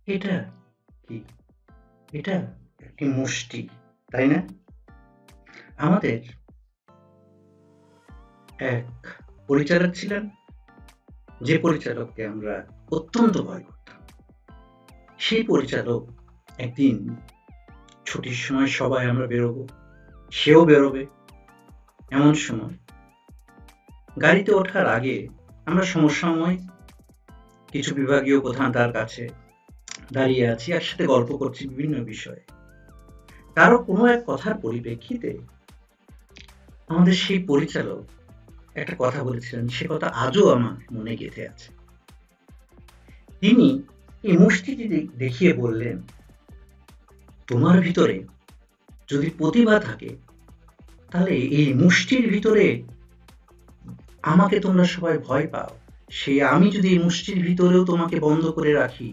এটা কি? এটা একটি মুষ্টি, তাই না? আমাদের এক পরিচালক ছিলেন, যে পরিচালককে আমরা অত্যন্ত ভয় করতাম। সেই পরিচালক একদিন ছুটির সময় সবাই আমরা বেরোবো, সেও বেরোবে। এমন সময় গাড়িতে ওঠার আগে আমরা সমসাময়িক কিছু বিভাগীয় প্রধান তার কাছে দাঁড়িয়ে আছি, একসাথে গল্প করছি বিভিন্ন বিষয়ে। কারো কোনো এক কথার পরিপ্রেক্ষিতে আমাদের সেই পরিচালক একটা কথা বলেছিলেন, সে কথা আজও আমার মনে গেঁথে আছে। তিনি এই মুষ্টিটি দেখিয়ে বললেন, তোমার ভিতরে যদি প্রতিভা থাকে তাহলে এই মুষ্টির ভিতরে আমাকে তোমরা সবাই ভয় পাও, সে আমি যদি এই মুষ্টির ভিতরেও তোমাকে বন্ধ করে রাখি,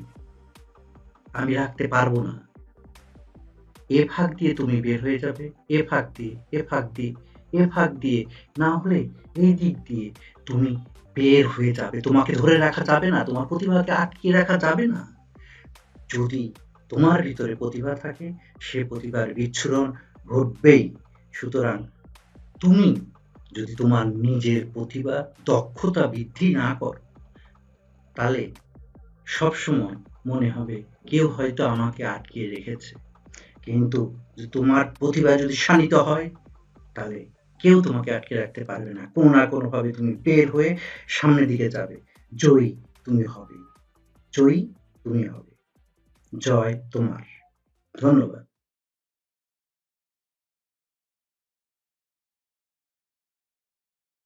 আমি রাখতে পারবো না। এ ফাঁক দিয়ে তুমি বের হয়ে যাবে, এ ফাঁক দিয়ে, এ ফাঁক দিয়ে, এ ফাঁক দিয়ে, না হলে এই দিক দিয়ে তুমি বের হয়ে যাবে। তোমাকে ধরে রাখা যাবে না, তোমার প্রতিভাকে আটকিয়ে রাখা যাবে না। যদি তোমার ভিতরে প্রতিভা থাকে, সে প্রতিভার বিচ্ছুরণ ঘটবেই। সুতরাং তুমি যদি তোমার নিজের প্রতিভা, দক্ষতা বৃদ্ধি না করো, তাহলে সবসময় মনে হবে কেউ হয়তো আমাকে আটকিয়ে রেখেছে। কিন্তু তোমার প্রতিভা যদি শানিত হয়, তাহলে কেউ তোমাকে আটকে রাখতে পারবে না। কোনো না কোনোভাবে তুমি বের হয়ে সামনের দিকে যাবে। জয়ী তুমি হবে, জয়ী তুমি হবে। জয় তোমার। ধন্যবাদ।